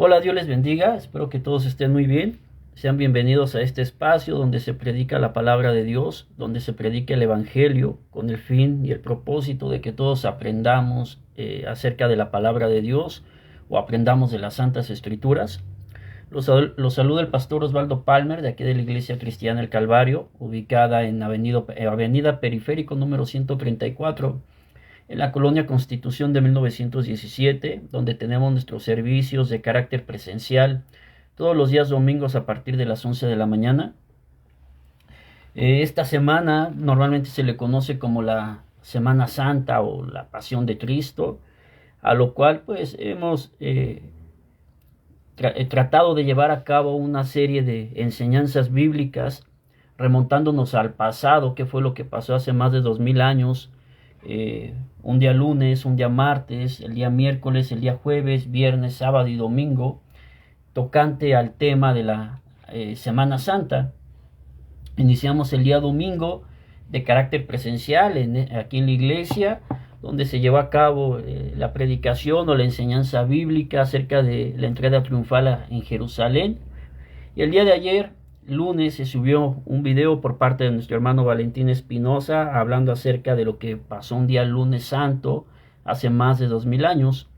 Hola, Dios les bendiga, espero que todos estén muy bien. Sean bienvenidos a este espacio donde se predica la palabra de Dios, donde se predica el Evangelio con el fin y el propósito de que todos aprendamos acerca de la palabra de Dios o aprendamos de las Santas Escrituras. Los saluda el pastor Osvaldo Palmer de aquí de la Iglesia Cristiana El Calvario, ubicada en Avenida Periférico número 134, en la colonia Constitución de 1917, donde tenemos nuestros servicios de carácter presencial todos los días domingos a partir de las 11 de la mañana. Esta semana normalmente se le conoce como la Semana Santa o la Pasión de Cristo, a lo cual pues hemos tratado de llevar a cabo una serie de enseñanzas bíblicas remontándonos al pasado, qué fue lo que pasó hace más de 2000 años, un día lunes, un día martes, el día miércoles, el día jueves, viernes, sábado y domingo, tocante al tema de la Semana Santa. Iniciamos el día domingo de carácter presencial aquí en la iglesia, donde se llevó a cabo la predicación o la enseñanza bíblica acerca de la entrada triunfal en Jerusalén. Y el día de ayer, lunes, se subió un video por parte de nuestro hermano Valentín Espinosa hablando acerca de lo que pasó un día lunes santo hace más de 2000 años,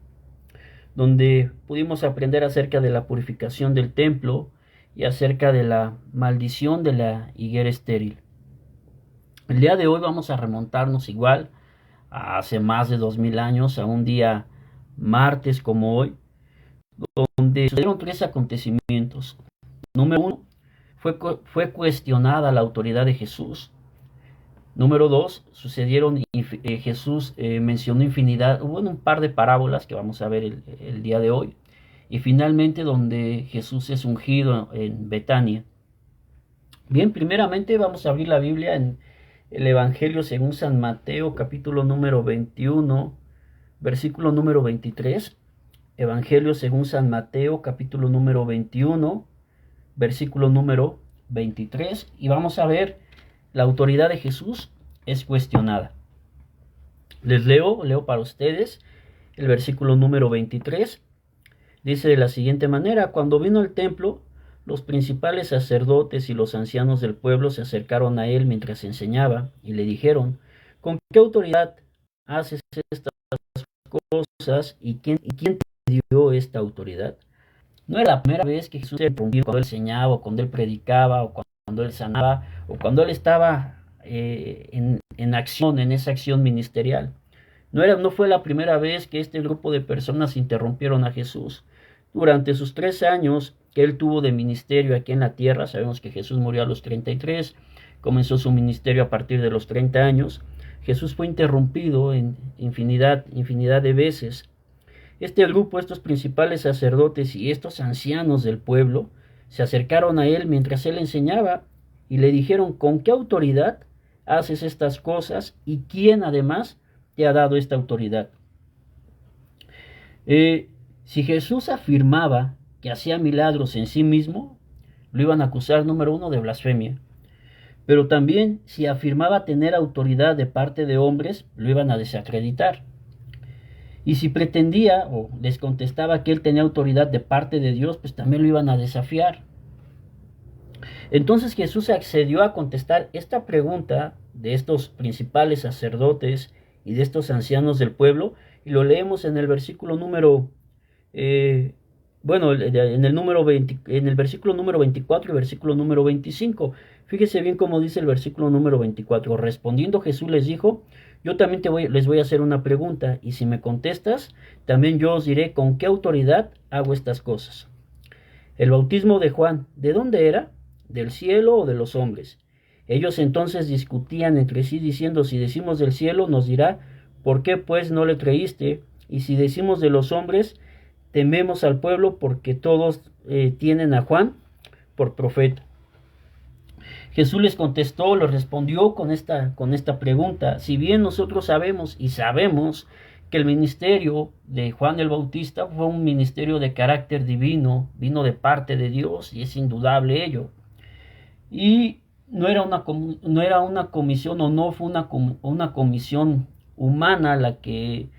donde pudimos aprender acerca de la purificación del templo y acerca de la maldición de la higuera estéril. El día de hoy vamos a remontarnos igual a hace más de 2000 años, a un día martes como hoy, donde sucedieron tres acontecimientos. Número uno, fue cuestionada la autoridad de Jesús. Número dos, Jesús mencionó infinidad, hubo un par de parábolas que vamos a ver el día de hoy. Y finalmente donde Jesús es ungido en Betania. Bien, primeramente vamos a abrir la Biblia en el Evangelio según San Mateo, capítulo número 21, versículo número 23. Evangelio según San Mateo, capítulo número 21, versículo número 23. Y vamos a ver, la autoridad de Jesús es cuestionada. Les leo para ustedes el versículo número 23. Dice de la siguiente manera: cuando vino al templo, los principales sacerdotes y los ancianos del pueblo se acercaron a él mientras enseñaba y le dijeron: ¿con qué autoridad haces estas cosas y quién te dio esta autoridad? No era la primera vez que Jesús se irrumpía cuando él enseñaba o cuando él predicaba o cuando él sanaba o cuando él estaba en acción, en esa acción ministerial. No fue la primera vez que este grupo de personas interrumpieron a Jesús. Durante sus 3 años que él tuvo de ministerio aquí en la tierra, sabemos que Jesús murió a los 33, comenzó su ministerio a partir de los 30 años, Jesús fue interrumpido en infinidad de veces. Este grupo, estos principales sacerdotes y estos ancianos del pueblo, se acercaron a él mientras él enseñaba y le dijeron: ¿con qué autoridad haces estas cosas y quién además te ha dado esta autoridad? Si Jesús afirmaba que hacía milagros en sí mismo, lo iban a acusar, número uno, de blasfemia. Pero también si afirmaba tener autoridad de parte de hombres, lo iban a desacreditar. Y si pretendía o les contestaba que él tenía autoridad de parte de Dios, pues también lo iban a desafiar. Entonces Jesús accedió a contestar esta pregunta de estos principales sacerdotes y de estos ancianos del pueblo, y lo leemos en el versículo número en el versículo número 24 y versículo número 25. Fíjese bien cómo dice el versículo número 24. Respondiendo Jesús les dijo: yo también les voy a hacer una pregunta, y si me contestas, también yo os diré con qué autoridad hago estas cosas. El bautismo de Juan, ¿de dónde era? ¿Del cielo o de los hombres? Ellos entonces discutían entre sí diciendo: si decimos del cielo, nos dirá: ¿por qué pues no le creíste? Y si decimos de los hombres, tememos al pueblo, porque todos tienen a Juan por profeta. Jesús les contestó, les respondió con esta pregunta. Si bien nosotros sabemos que el ministerio de Juan el Bautista fue un ministerio de carácter divino, vino de parte de Dios, y es indudable ello. Y no era una comisión, o no fue una comisión humana la que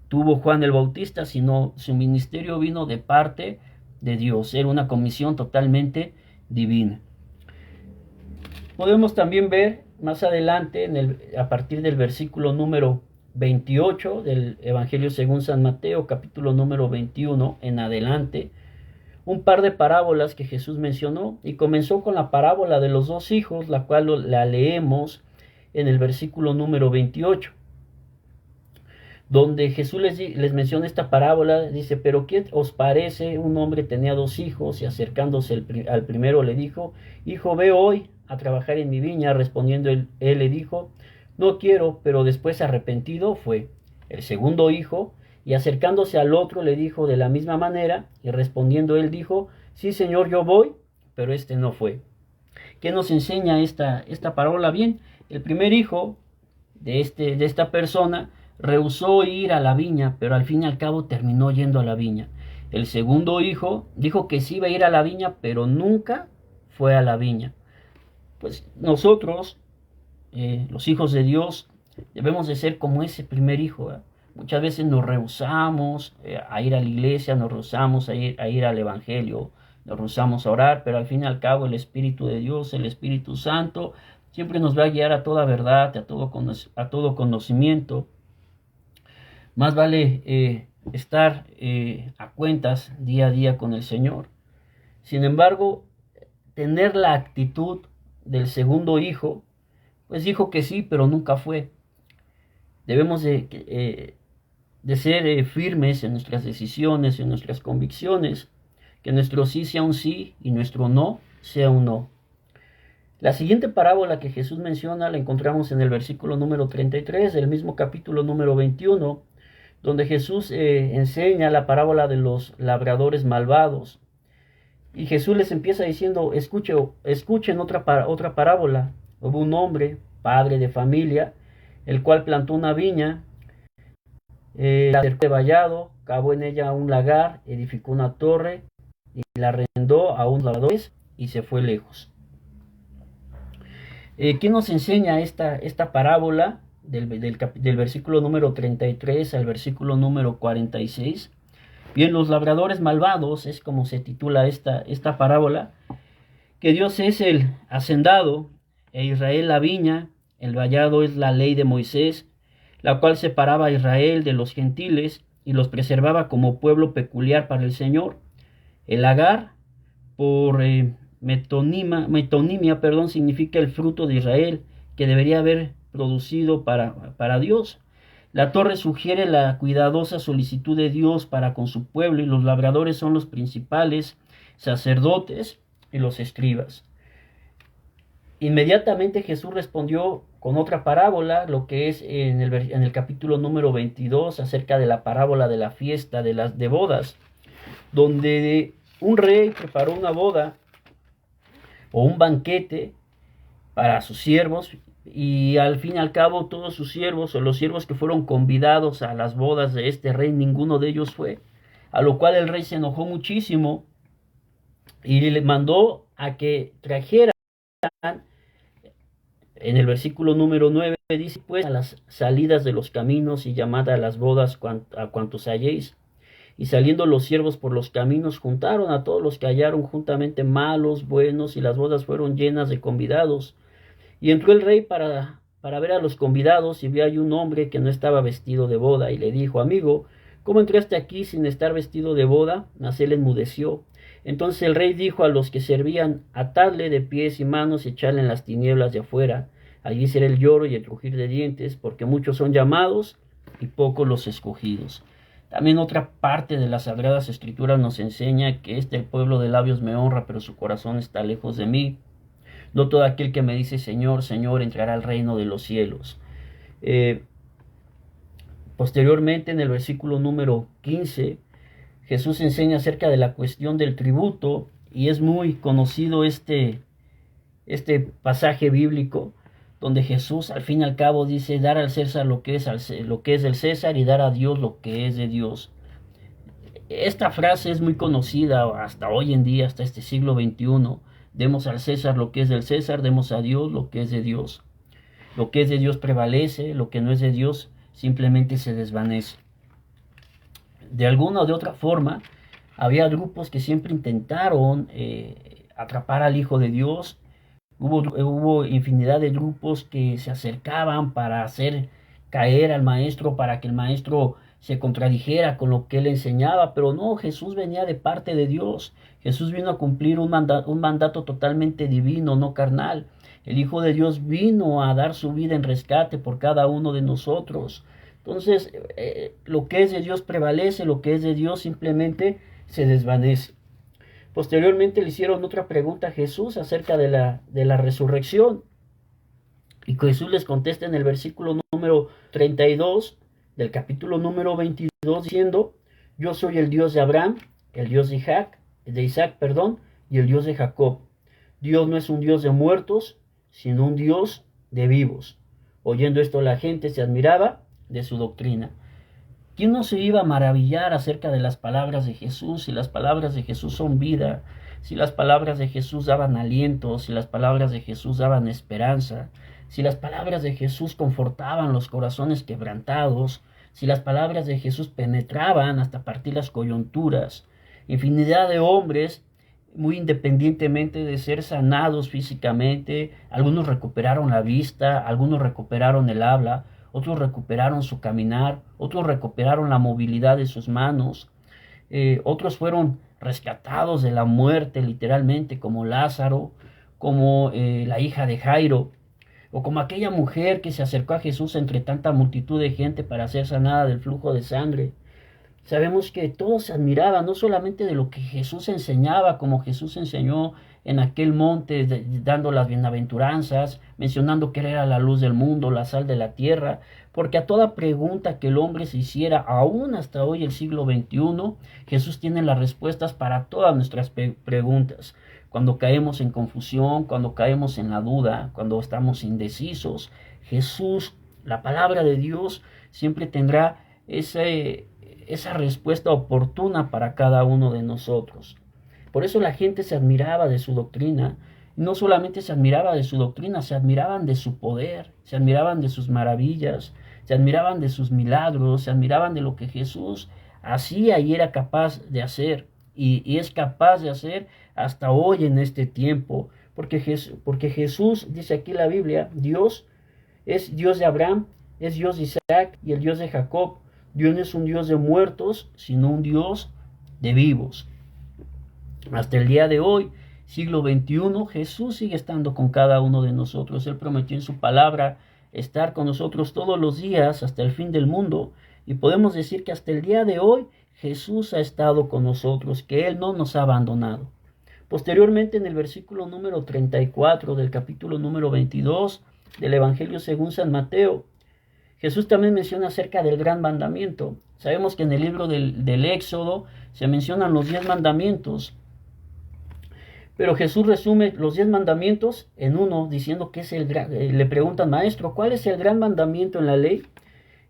tuvo Juan el Bautista, sino su ministerio vino de parte de Dios, era una comisión totalmente divina. Podemos también ver más adelante, a partir del versículo número 28 del Evangelio según San Mateo, capítulo número 21 en adelante, un par de parábolas que Jesús mencionó, y comenzó con la parábola de los dos hijos, la cual la leemos en el versículo número 28, donde Jesús les menciona esta parábola. Dice: pero ¿qué os parece? Un hombre tenía dos hijos, y acercándose al primero le dijo: hijo, ve hoy a trabajar en mi viña. Respondiendo él le dijo: no quiero. Pero después, arrepentido, fue. El segundo hijo, y acercándose al otro, le dijo de la misma manera, y respondiendo él dijo: sí, Señor, yo voy. Pero este no fue. ¿Qué nos enseña esta parábola? Bien, el primer hijo de esta persona rehusó ir a la viña, pero al fin y al cabo terminó yendo a la viña. El segundo hijo dijo que sí iba a ir a la viña, pero nunca fue a la viña. Pues nosotros, los hijos de Dios, debemos de ser como ese primer hijo, ¿verdad? Muchas veces nos rehusamos a ir a la iglesia, nos rehusamos a ir al evangelio, nos rehusamos a orar, pero al fin y al cabo el Espíritu de Dios, el Espíritu Santo, siempre nos va a guiar a toda verdad, a todo conocimiento. Más vale estar a cuentas día a día con el Señor. Sin embargo, tener la actitud del segundo hijo, pues dijo que sí, pero nunca fue. Debemos de ser firmes en nuestras decisiones, en nuestras convicciones, que nuestro sí sea un sí y nuestro no sea un no. La siguiente parábola que Jesús menciona la encontramos en el versículo número 33 del mismo capítulo número 21, donde Jesús enseña la parábola de los labradores malvados. Y Jesús les empieza diciendo: escuchen otra parábola. Hubo un hombre, padre de familia, el cual plantó una viña, la cercó de vallado, cavó en ella un lagar, edificó una torre y la arrendó a unos labradores y se fue lejos. ¿Qué nos enseña esta parábola del versículo número 33 al versículo número 46? Bien, los labradores malvados es como se titula esta parábola, que Dios es el hacendado e Israel la viña. El vallado es la ley de Moisés, la cual separaba a Israel de los gentiles y los preservaba como pueblo peculiar para el Señor. El lagar, por metonimia, significa el fruto de Israel, que debería haber producido para Dios. La torre sugiere la cuidadosa solicitud de Dios para con su pueblo, y los labradores son los principales sacerdotes y los escribas. Inmediatamente Jesús respondió con otra parábola, lo que es en el capítulo número 22, acerca de la parábola de la fiesta de bodas, donde un rey preparó una boda o un banquete para sus siervos, y al fin y al cabo todos sus siervos, o los siervos que fueron convidados a las bodas de este rey, ninguno de ellos fue, a lo cual el rey se enojó muchísimo y le mandó a que trajeran. En el versículo número 9 dice: pues a las salidas de los caminos y llamad a las bodas a cuantos halléis. Y saliendo los siervos por los caminos, juntaron a todos los que hallaron juntamente, malos, buenos, y las bodas fueron llenas de convidados. Y entró el rey para ver a los convidados, y vio ahí un hombre que no estaba vestido de boda, y le dijo: amigo, ¿cómo entraste aquí sin estar vestido de boda? Mas él enmudeció. Entonces el rey dijo a los que servían: atadle de pies y manos y echadle en las tinieblas de afuera. Allí será el lloro y el crujir de dientes, porque muchos son llamados y pocos los escogidos. También otra parte de las Sagradas Escrituras nos enseña que el pueblo de labios me honra, pero su corazón está lejos de mí. No todo aquel que me dice Señor, Señor, entrará al reino de los cielos. Posteriormente, en el versículo número 15, Jesús enseña acerca de la cuestión del tributo, y es muy conocido este pasaje bíblico, donde Jesús al fin y al cabo dice: dar al César lo que es del César, y dar a Dios lo que es de Dios. Esta frase es muy conocida hasta hoy en día, hasta este siglo XXI. Demos al César lo que es del César, demos a Dios lo que es de Dios. Lo que es de Dios prevalece, lo que no es de Dios simplemente se desvanece. De alguna o de otra forma, Había grupos que siempre intentaron atrapar al Hijo de Dios. Hubo infinidad de grupos que se acercaban para hacer caer al maestro, para que el maestro se contradijera con lo que él enseñaba, pero no, Jesús venía de parte de Dios. Jesús vino a cumplir un mandato totalmente divino, no carnal. El Hijo de Dios vino a dar su vida en rescate por cada uno de nosotros. Entonces, lo que es de Dios prevalece, lo que es de Dios simplemente se desvanece. Posteriormente le hicieron otra pregunta a Jesús acerca de la resurrección. Y Jesús les contesta en el versículo número 32 del capítulo número 22 diciendo: yo soy el Dios de Abraham, el Dios de Isaac, y el Dios de Jacob. Dios no es un Dios de muertos, sino un Dios de vivos. Oyendo esto, la gente se admiraba de su doctrina. ¿Quién no se iba a maravillar acerca de las palabras de Jesús? Si las palabras de Jesús son vida, si las palabras de Jesús daban aliento, si las palabras de Jesús daban esperanza, si las palabras de Jesús confortaban los corazones quebrantados, si las palabras de Jesús penetraban hasta partir las coyunturas. Infinidad de hombres, muy independientemente de ser sanados físicamente, algunos recuperaron la vista, algunos recuperaron el habla, otros recuperaron su caminar, otros recuperaron la movilidad de sus manos, otros fueron rescatados de la muerte literalmente, como Lázaro, como la hija de Jairo, o como aquella mujer que se acercó a Jesús entre tanta multitud de gente para ser sanada del flujo de sangre. Sabemos que todos se admiraban no solamente de lo que Jesús enseñaba, como Jesús enseñó en aquel monte, dando las bienaventuranzas, mencionando que Él era la luz del mundo, la sal de la tierra, porque a toda pregunta que el hombre se hiciera, aún hasta hoy el siglo XXI, Jesús tiene las respuestas para todas nuestras preguntas. Cuando caemos en confusión, cuando caemos en la duda, cuando estamos indecisos, Jesús, la palabra de Dios, siempre tendrá esa respuesta oportuna para cada uno de nosotros. Por eso la gente se admiraba de su doctrina. Y no solamente se admiraba de su doctrina, se admiraban de su poder, se admiraban de sus maravillas, se admiraban de sus milagros, se admiraban de lo que Jesús hacía y era capaz de hacer. Y es capaz de hacer hasta hoy en este tiempo. Porque Jesús, dice aquí la Biblia, Dios es Dios de Abraham, es Dios de Isaac y el Dios de Jacob. Dios no es un Dios de muertos, sino un Dios de vivos. Hasta el día de hoy, siglo XXI, Jesús sigue estando con cada uno de nosotros. Él prometió en su palabra estar con nosotros todos los días hasta el fin del mundo. Y podemos decir que hasta el día de hoy Jesús ha estado con nosotros, que Él no nos ha abandonado. Posteriormente, en el versículo número 34 del capítulo número 22 del Evangelio según San Mateo, Jesús también menciona acerca del gran mandamiento. Sabemos que en el libro del Éxodo se mencionan los 10 mandamientos, pero Jesús resume los 10 mandamientos en uno, diciendo que es le preguntan: maestro, ¿cuál es el gran mandamiento en la ley?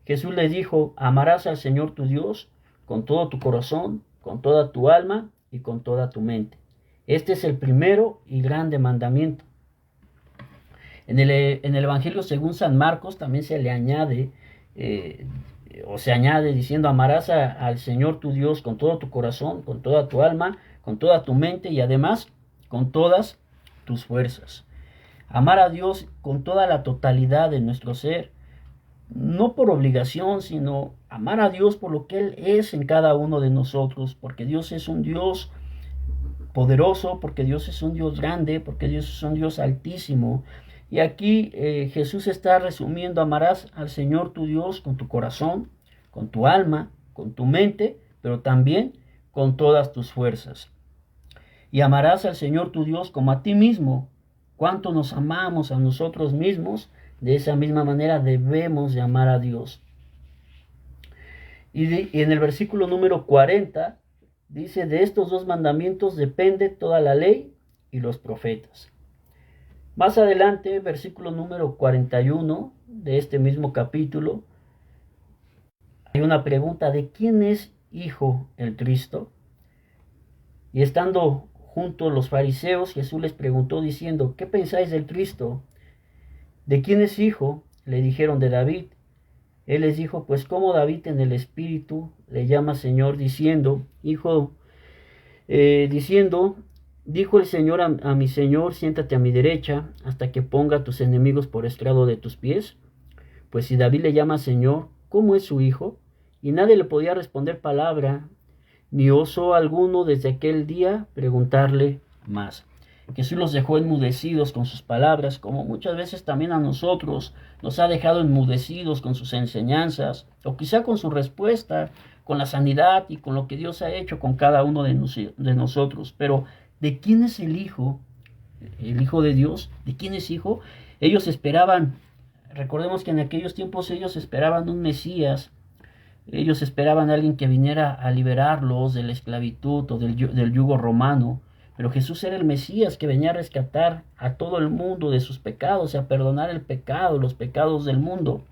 Jesús le dijo: amarás al Señor tu Dios con todo tu corazón, con toda tu alma y con toda tu mente. Este es el primero y grande mandamiento. En el Evangelio según San Marcos también se le añade, se añade diciendo: amarás al Señor tu Dios con todo tu corazón, con toda tu alma, con toda tu mente y además con todas tus fuerzas. Amar a Dios con toda la totalidad de nuestro ser, no por obligación, sino amar a Dios por lo que Él es en cada uno de nosotros, porque Dios es un Dios poderoso, porque Dios es un Dios grande, porque Dios es un Dios altísimo. Y aquí Jesús está resumiendo: amarás al Señor tu Dios con tu corazón, con tu alma, con tu mente, pero también con todas tus fuerzas. Y amarás al Señor tu Dios como a ti mismo. Cuánto nos amamos a nosotros mismos, de esa misma manera debemos de amar a Dios. Y en el versículo número 40 dice: de estos 2 mandamientos depende toda la ley y los profetas. Más adelante, versículo número 41 de este mismo capítulo, hay una pregunta: ¿de quién es hijo el Cristo? Y estando juntos los fariseos, Jesús les preguntó diciendo: ¿qué pensáis del Cristo? ¿De quién es hijo? Le dijeron: de David. Él les dijo: pues como David en el Espíritu le llama Señor, diciendo: Hijo diciendo, dijo el Señor a mi Señor, siéntate a mi derecha hasta que ponga a tus enemigos por estrado de tus pies. Pues si David le llama Señor, ¿cómo es su hijo? Y nadie le podía responder palabra, ni osó alguno desde aquel día preguntarle más. Jesús los dejó enmudecidos con sus palabras, como muchas veces también a nosotros nos ha dejado enmudecidos con sus enseñanzas, o quizá con su respuesta, con la sanidad y con lo que Dios ha hecho con cada uno de nosotros. Pero, ¿de quién es el Hijo? El Hijo de Dios. ¿De quién es Hijo? Ellos esperaban, recordemos que en aquellos tiempos ellos esperaban un Mesías. Ellos esperaban a alguien que viniera a liberarlos de la esclavitud o del yugo romano. Pero Jesús era el Mesías que venía a rescatar a todo el mundo de sus pecados y a perdonar el pecado, los pecados del mundo.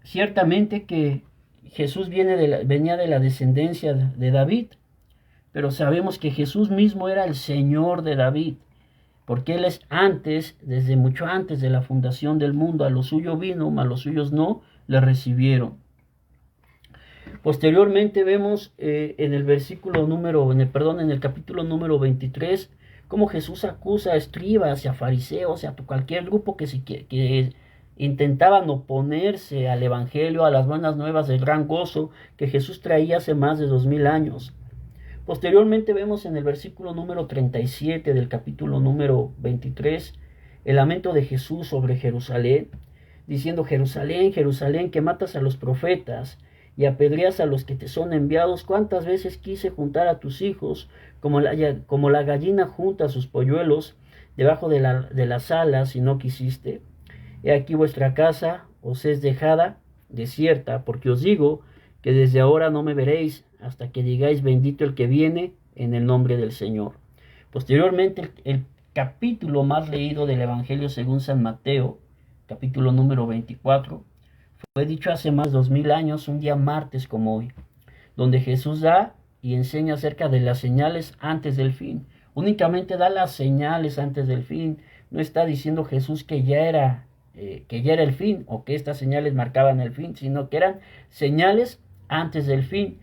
Ciertamente que Jesús venía de la descendencia de David, pero sabemos que Jesús mismo era el Señor de David, porque Él es antes, desde mucho antes de la fundación del mundo. A lo suyo vino, mas los suyos no le recibieron. Posteriormente vemos en el capítulo número 23, cómo Jesús acusa a escribas y a fariseos y a cualquier grupo que intentaban oponerse al evangelio, a las buenas nuevas del gran gozo que Jesús traía hace más de 2000 años. Posteriormente vemos en el versículo número 37 del capítulo número 23, el lamento de Jesús sobre Jerusalén, diciendo: Jerusalén, Jerusalén, que matas a los profetas y apedreas a los que te son enviados, cuántas veces quise juntar a tus hijos, como la gallina junta a sus polluelos debajo de las alas, y no quisiste. He aquí vuestra casa os es dejada desierta, porque os digo que desde ahora no me veréis, hasta que digáis: bendito el que viene en el nombre del Señor. Posteriormente, el capítulo más leído del Evangelio según San Mateo, capítulo número 24, fue dicho hace más de 2000 años, un día martes como hoy, donde Jesús da y enseña acerca de las señales antes del fin. Únicamente da las señales antes del fin. No está diciendo Jesús que ya era el fin, o que estas señales marcaban el fin, sino que eran señales antes del fin.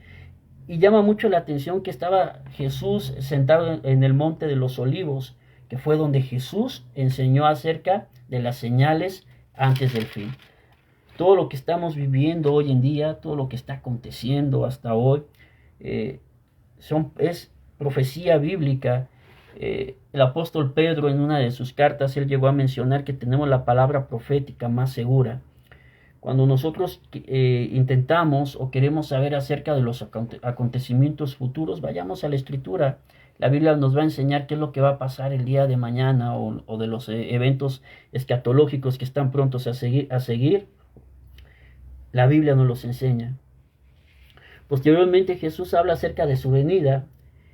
Y llama mucho la atención que estaba Jesús sentado en el monte de los olivos, que fue donde Jesús enseñó acerca de las señales antes del fin. Todo lo que estamos viviendo hoy en día, todo lo que está aconteciendo hasta hoy, es profecía bíblica. El apóstol Pedro, en una de sus cartas, él llegó a mencionar que tenemos la palabra profética más segura. Cuando nosotros intentamos o queremos saber acerca de los acontecimientos futuros, vayamos a la Escritura. La Biblia nos va a enseñar qué es lo que va a pasar el día de mañana, o de los eventos escatológicos que están prontos a seguir. La Biblia nos los enseña. Posteriormente Jesús habla acerca de su venida,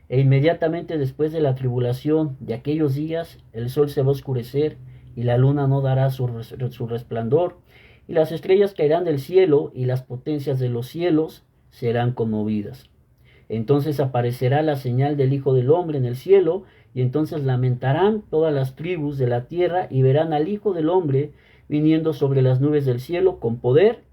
e inmediatamente después de la tribulación de aquellos días, el sol se va a oscurecer y la luna no dará su resplandor, y las estrellas caerán del cielo, y las potencias de los cielos serán conmovidas. Entonces aparecerá la señal del Hijo del Hombre en el cielo, y entonces lamentarán todas las tribus de la tierra, y verán al Hijo del Hombre viniendo sobre las nubes del cielo con poder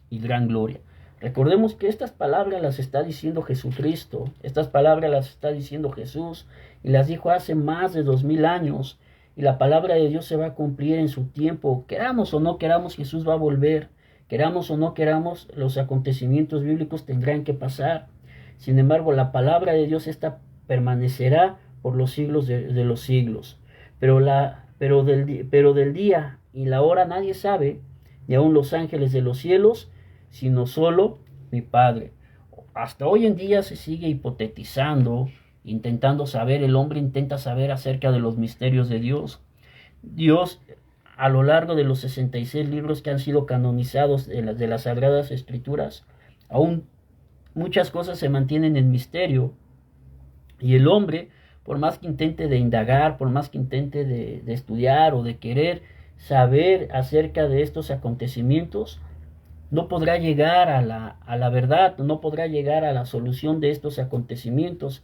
y gran gloria. Recordemos que estas palabras las está diciendo Jesucristo, estas palabras las está diciendo Jesús, y las dijo hace más de 2000 años, y la palabra de Dios se va a cumplir en su tiempo. Queramos o no queramos, Jesús va a volver. Queramos o no queramos, los acontecimientos bíblicos tendrán que pasar. Sin embargo, la palabra de Dios permanecerá por los siglos de los siglos. Pero del día y la hora nadie sabe, ni aun los ángeles de los cielos, sino solo mi Padre. Hasta hoy en día se sigue hipotetizando, intentando saber, el hombre intenta saber acerca de los misterios de Dios. Dios, a lo largo de los 66 libros que han sido canonizados de las Sagradas Escrituras, aún muchas cosas se mantienen en misterio. Y el hombre, por más que intente de indagar, por más que intente de estudiar o de querer saber acerca de estos acontecimientos, no podrá llegar a la verdad, no podrá llegar a la solución de estos acontecimientos.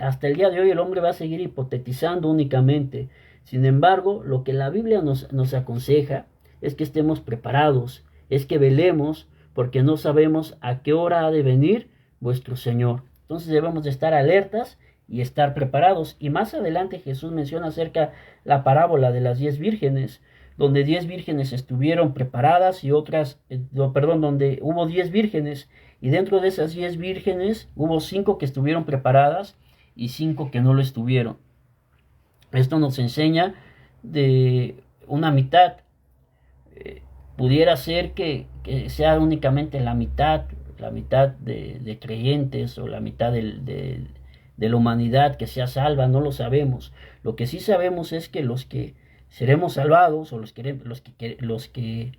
Hasta el día de hoy el hombre va a seguir hipotetizando únicamente. Sin embargo, lo que la Biblia nos aconseja es que estemos preparados, es que velemos, porque no sabemos a qué hora ha de venir vuestro Señor. Entonces debemos de estar alertas y estar preparados. Y más adelante Jesús menciona acerca la parábola de las 10 vírgenes, donde 10 vírgenes estuvieron preparadas y otras, donde hubo 10 vírgenes y dentro de esas 10 vírgenes hubo 5 que estuvieron preparadas y 5 que no lo estuvieron. Esto nos enseña de una mitad. Pudiera ser que sea únicamente la mitad de creyentes o la mitad de la humanidad que sea salva, no lo sabemos. Lo que sí sabemos es que los que seremos salvados o los que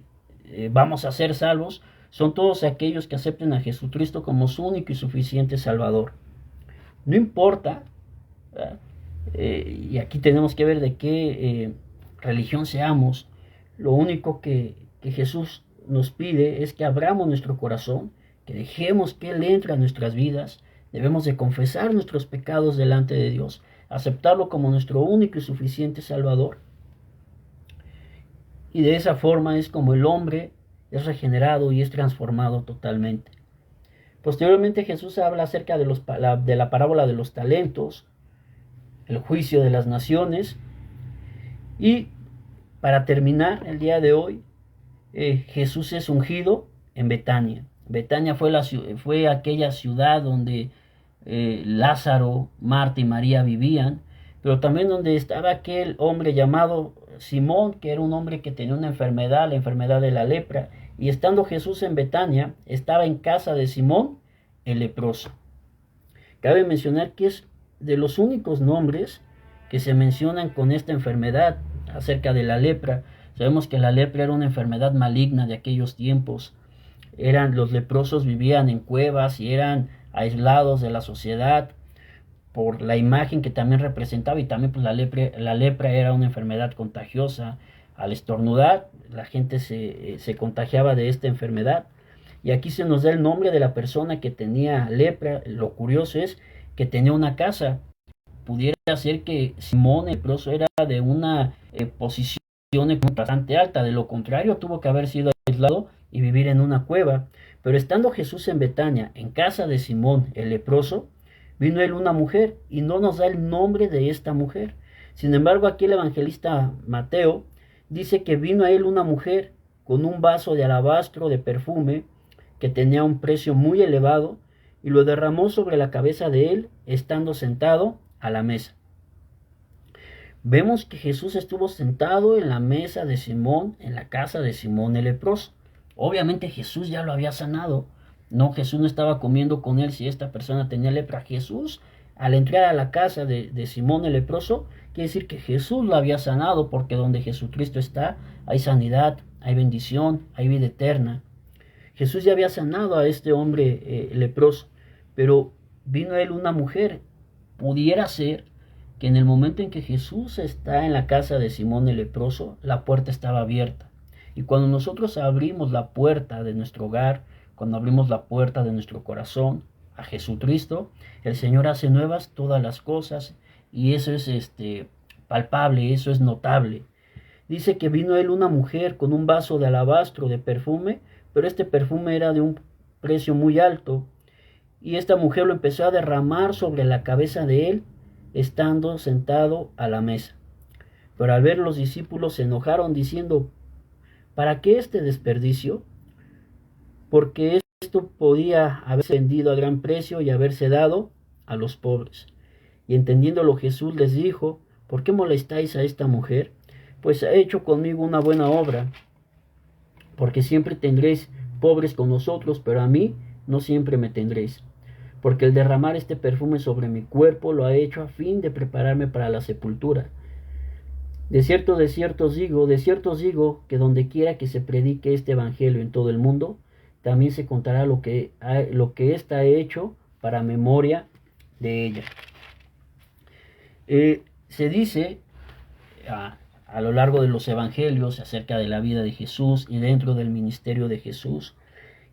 vamos a ser salvos son todos aquellos que acepten a Jesucristo como su único y suficiente Salvador. No importa, y aquí tenemos que ver de qué religión seamos, lo único que Jesús nos pide es que abramos nuestro corazón, que dejemos que Él entre a nuestras vidas. Debemos de confesar nuestros pecados delante de Dios, aceptarlo como nuestro único y suficiente Salvador. Y de esa forma es como el hombre es regenerado y es transformado totalmente. Posteriormente Jesús habla acerca de la parábola de los talentos, el juicio de las naciones. Y para terminar el día de hoy, Jesús es ungido en Betania. Betania fue aquella ciudad donde Lázaro, Marta y María vivían, pero también donde estaba aquel hombre llamado Simón, que era un hombre que tenía una enfermedad, la enfermedad de la lepra, y estando Jesús en Betania, estaba en casa de Simón, el leproso. Cabe mencionar que es de los únicos nombres que se mencionan con esta enfermedad acerca de la lepra. Sabemos que la lepra era una enfermedad maligna de aquellos tiempos. Los leprosos vivían en cuevas y eran aislados de la sociedad por la imagen que también representaba, y también pues, la lepra era una enfermedad contagiosa. Al estornudar, la gente se contagiaba de esta enfermedad. Y aquí se nos da el nombre de la persona que tenía lepra. Lo curioso es que tenía una casa. Pudiera ser que Simón el leproso era de una posición bastante alta. De lo contrario, tuvo que haber sido aislado y vivir en una cueva. Pero estando Jesús en Betania, en casa de Simón el leproso, vino él una mujer, y no nos da el nombre de esta mujer. Sin embargo, aquí el evangelista Mateo dice que vino a él una mujer con un vaso de alabastro de perfume que tenía un precio muy elevado, y lo derramó sobre la cabeza de él, estando sentado a la mesa. Vemos que Jesús estuvo sentado en la mesa de Simón, en la casa de Simón el leproso. Obviamente Jesús ya lo había sanado. No, Jesús no estaba comiendo con él si esta persona tenía lepra. Jesús, al entrar a la casa de Simón el leproso, quiere decir que Jesús lo había sanado, porque donde Jesucristo está, hay sanidad, hay bendición, hay vida eterna. Jesús ya había sanado a este hombre leproso, pero vino a él una mujer. Pudiera ser que en el momento en que Jesús está en la casa de Simón el leproso, la puerta estaba abierta. Y cuando nosotros abrimos la puerta de nuestro hogar, cuando abrimos la puerta de nuestro corazón a Jesucristo, el Señor hace nuevas todas las cosas, y eso es palpable, eso es notable. Dice que vino él una mujer con un vaso de alabastro de perfume, pero este perfume era de un precio muy alto, y esta mujer lo empezó a derramar sobre la cabeza de él, estando sentado a la mesa. Pero al ver, los discípulos se enojaron diciendo: ¿para qué este desperdicio? Porque esto podía haberse vendido a gran precio y haberse dado a los pobres. Y entendiéndolo, Jesús les dijo: ¿por qué molestáis a esta mujer? Pues ha hecho conmigo una buena obra. Porque siempre tendréis pobres con nosotros, pero a mí no siempre me tendréis. Porque el derramar este perfume sobre mi cuerpo lo ha hecho a fin de prepararme para la sepultura. De cierto os digo, que donde quiera que se predique este evangelio en todo el mundo, también se contará lo que ésta ha hecho para memoria de ella. Se dice a lo largo de los evangelios acerca de la vida de Jesús y dentro del ministerio de Jesús,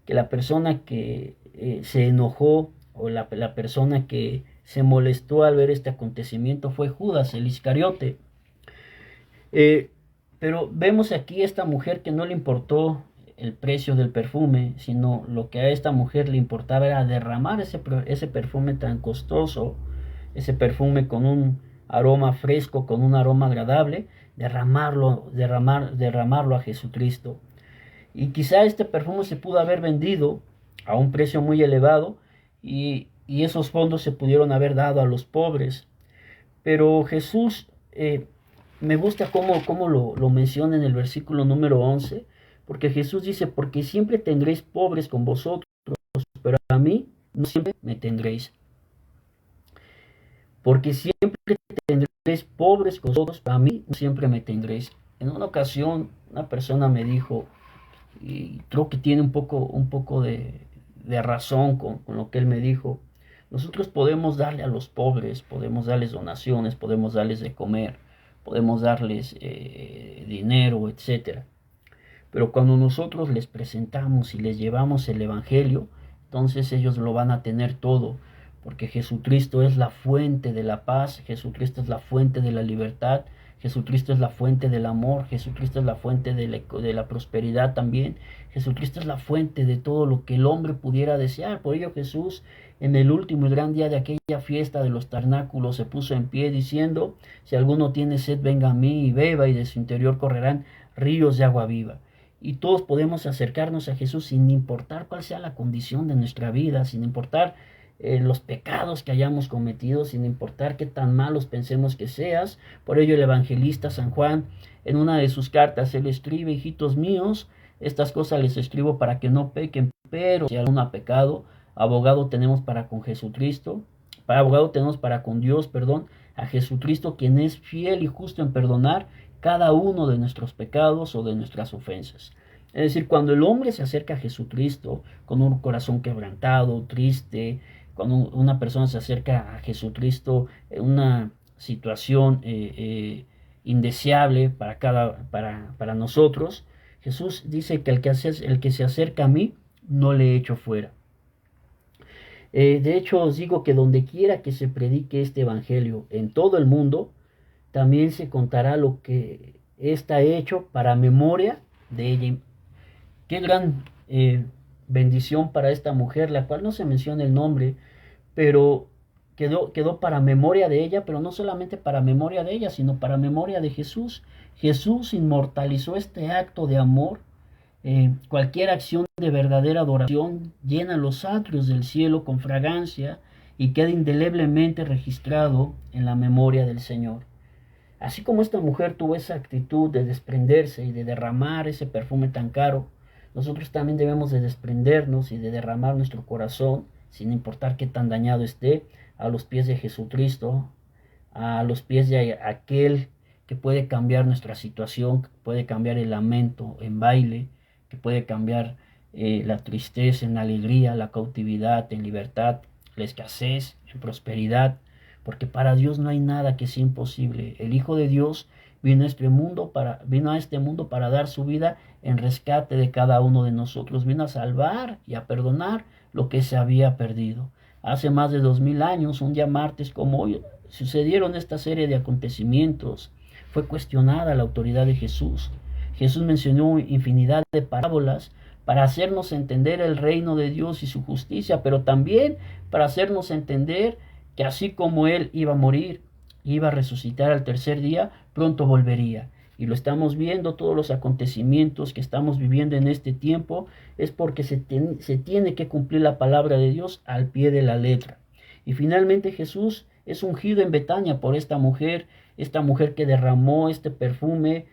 que la persona que se enojó, o la persona que se molestó al ver este acontecimiento, fue Judas, el Iscariote. Pero vemos aquí esta mujer que no le importó el precio del perfume, sino lo que a esta mujer le importaba era derramar ese perfume tan costoso, ese perfume con un aroma fresco, con un aroma agradable, derramarlo a Jesucristo. Y quizá este perfume se pudo haber vendido a un precio muy elevado y esos fondos se pudieron haber dado a los pobres. Pero Jesús, me gusta cómo lo menciona en el versículo número 11, porque Jesús dice, porque siempre tendréis pobres con vosotros, pero a mí no siempre me tendréis. Porque siempre tendréis pobres con vosotros, pero a mí no siempre me tendréis. En una ocasión, una persona me dijo, y creo que tiene un poco de razón con lo que él me dijo, nosotros podemos darle a los pobres, podemos darles donaciones, podemos darles de comer, podemos darles dinero, etcétera. Pero cuando nosotros les presentamos y les llevamos el Evangelio, entonces ellos lo van a tener todo, porque Jesucristo es la fuente de la paz, Jesucristo es la fuente de la libertad, Jesucristo es la fuente del amor, Jesucristo es la fuente de la prosperidad también, Jesucristo es la fuente de todo lo que el hombre pudiera desear. Por ello Jesús, en el último y gran día de aquella fiesta de los tabernáculos, se puso en pie diciendo, si alguno tiene sed, venga a mí y beba, y de su interior correrán ríos de agua viva. Y todos podemos acercarnos a Jesús sin importar cuál sea la condición de nuestra vida, sin importar los pecados que hayamos cometido, sin importar qué tan malos pensemos que seas. Por ello el evangelista San Juan, en una de sus cartas, él escribe, hijitos míos, estas cosas les escribo para que no pequen, pero si alguno ha pecado, abogado tenemos para con Jesucristo, abogado tenemos para con Dios, a Jesucristo, quien es fiel y justo en perdonar cada uno de nuestros pecados o de nuestras ofensas. Es decir, cuando el hombre se acerca a Jesucristo con un corazón quebrantado, triste, cuando una persona se acerca a Jesucristo en una situación indeseable para nosotros, Jesús dice que el que se acerca a mí, no le echo fuera. De hecho, os digo que donde quiera que se predique este evangelio en todo el mundo, también se contará lo que está hecho para memoria de ella. Qué gran bendición para esta mujer, la cual no se menciona el nombre, pero quedó para memoria de ella, pero no solamente para memoria de ella, sino para memoria de Jesús. Jesús inmortalizó este acto de amor. Cualquier acción de verdadera adoración llena los atrios del cielo con fragancia y queda indeleblemente registrado en la memoria del Señor. Así como esta mujer tuvo esa actitud de desprenderse y de derramar ese perfume tan caro, nosotros también debemos de desprendernos y de derramar nuestro corazón, sin importar qué tan dañado esté, a los pies de Jesucristo, a los pies de aquel que puede cambiar nuestra situación, que puede cambiar el lamento en baile, que puede cambiar la tristeza en alegría, la cautividad en libertad, la escasez en prosperidad, porque para Dios no hay nada que sea imposible. El Hijo de Dios vino a este mundo para dar su vida en rescate de cada uno de nosotros. Vino a salvar y a perdonar lo que se había perdido. Hace más de 2000 años, un día martes como hoy, sucedieron esta serie de acontecimientos. Fue cuestionada la autoridad de Jesús. Jesús mencionó infinidad de parábolas para hacernos entender el reino de Dios y su justicia, pero también para hacernos entender que así como Él iba a morir, iba a resucitar al tercer día, pronto volvería. Y lo estamos viendo, todos los acontecimientos que estamos viviendo en este tiempo, es porque se tiene que cumplir la palabra de Dios al pie de la letra. Y finalmente Jesús es ungido en Betania por esta mujer que derramó este perfume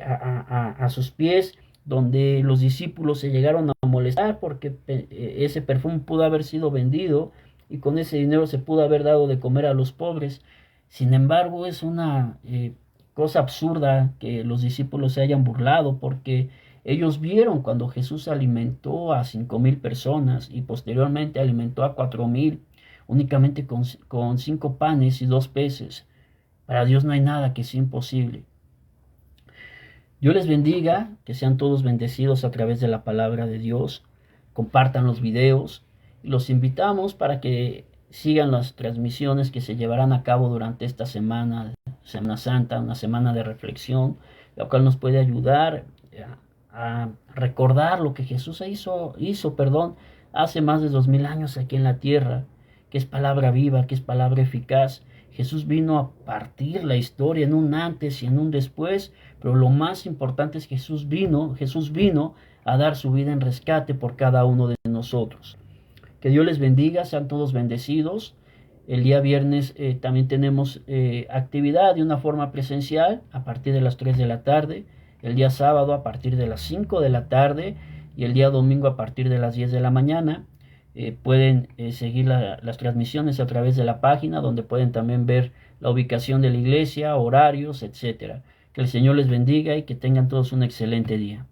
a sus pies, donde los discípulos se llegaron a molestar porque ese perfume pudo haber sido vendido y con ese dinero se pudo haber dado de comer a los pobres. Sin embargo, es una cosa absurda que los discípulos se hayan burlado, porque ellos vieron cuando Jesús alimentó a 5,000 personas y posteriormente alimentó a 4,000 únicamente con 5 panes y 2 peces. Para Dios no hay nada que sea imposible. Dios les bendiga, que sean todos bendecidos a través de la palabra de Dios. Compartan los videos y los invitamos para que sigan las transmisiones que se llevarán a cabo durante esta Semana Santa, una semana de reflexión, la cual nos puede ayudar a recordar lo que Jesús hizo hace más de 2000 años aquí en la tierra, que es palabra viva, que es palabra eficaz. Jesús vino a partir la historia en un antes y en un después, pero lo más importante es que Jesús vino a dar su vida en rescate por cada uno de nosotros. Que Dios les bendiga, sean todos bendecidos. El día viernes también tenemos actividad de una forma presencial a partir de las 3 de la tarde, el día sábado a partir de las 5 de la tarde y el día domingo a partir de las 10 de la mañana. Pueden seguir las transmisiones a través de la página, donde pueden también ver la ubicación de la iglesia, horarios, etcétera. Que el Señor les bendiga y que tengan todos un excelente día.